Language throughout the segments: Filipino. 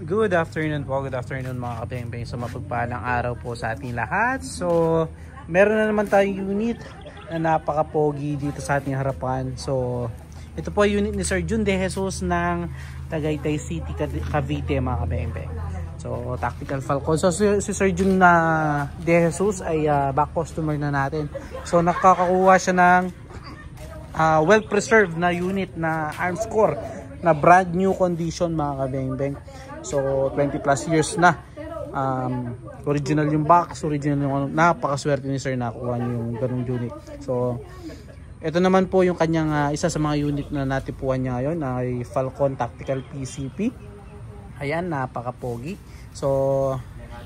Good afternoon po, good afternoon mga kabeng-beng. So mapagpalang araw po sa ating lahat. So meron na naman tayong unit na napaka-pogi dito sa ating harapan. So ito po unit ni Sir Jun De Jesus ng Tagaytay City, Cavite mga kabeng-beng. So Tactical Falcon. So si Sir Jun na De Jesus ay back customer na natin. So nakakakuha siya ng well-preserved na unit na arms core na brand new condition mga kabeng-beng. So 20 plus years na. Original yung box, original yung ano. Napakaswerte ni Sir nakuha niyo yung ganung unit. So ito naman po yung kanyang isa sa mga unit na natipuan niya ngayon ay Falcon Tactical PCP. Ayan, napaka-pogi. So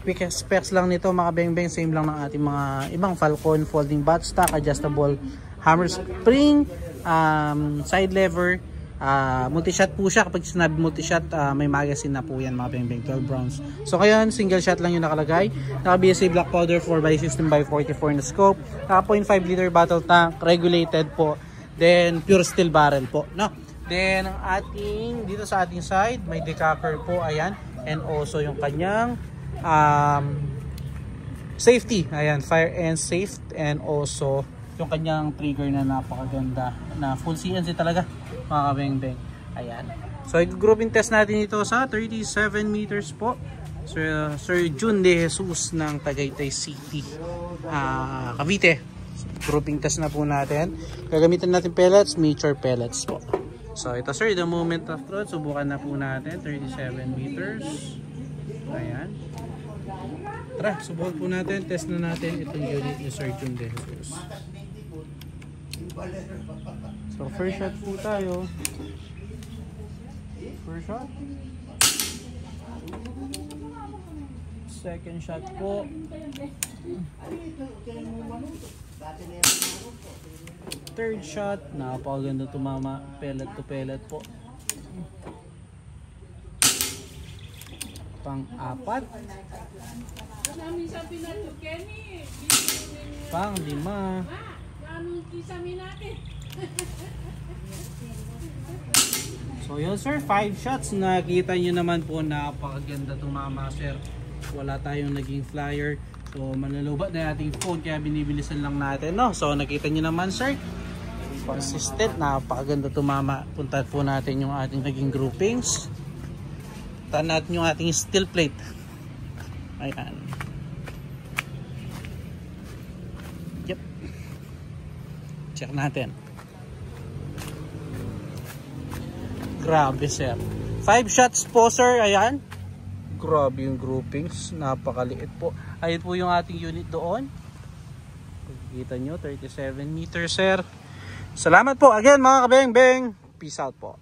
quick specs lang nito mga kabeng-beng, same lang ng ating mga ibang Falcon folding buttstock, adjustable hammer spring, side lever. Multi-shot po siya. Kapag sinabi multi-shot, may magazine na po yan mga beng-beng, 12 rounds. So kaya single shot lang yung nakalagay. Naka BSA black powder 4x16x44 na scope. Naka 0.5 liter battle tank, regulated po. Then pure steel barrel po, no? Then ang ating dito sa ating side may decacker po, ayan. And also yung kanyang safety, ayan, fire and safe. And also yung kanyang trigger na napakaganda, na full CNC talaga mga kabeng-beng. Ayan. So i-grouping test natin ito sa 37 meters po. So, Sir Jun De Jesus ng Tagaytay City, Cavite. So, grouping test na po natin. Gagamitin natin pellets, mature pellets po. So ito sir, the moment of truth. Subukan na po natin 37 meters. Ayan. Tara, subukan po natin. Test na natin itong unit ni Sir Jun De Jesus. So first shot po tayo. First shot. Second shot po. Third shot. Napakaganda tumama. Pellet to pellet po. Pang-apat. Pang-lima. So yun sir, 5 shots. Nakita nyo naman po, napakaganda tumama sir. Wala tayong naging flyer. So manlulubat na ating phone, kaya binibilisan lang natin, no? So nakita nyo naman sir, consistent, napakaganda tumama. Punta po natin yung ating naging groupings. Punta natin yung ating steel plate. Ayan. Yep. Check natin. Grabe sir. 5 shots po sir. Ayan. Grabe yung groupings. Napakaliit po. Ayun po yung ating unit doon. Kita nyo, 37 meters sir. Salamat po again mga kabeng-beng. Peace out po.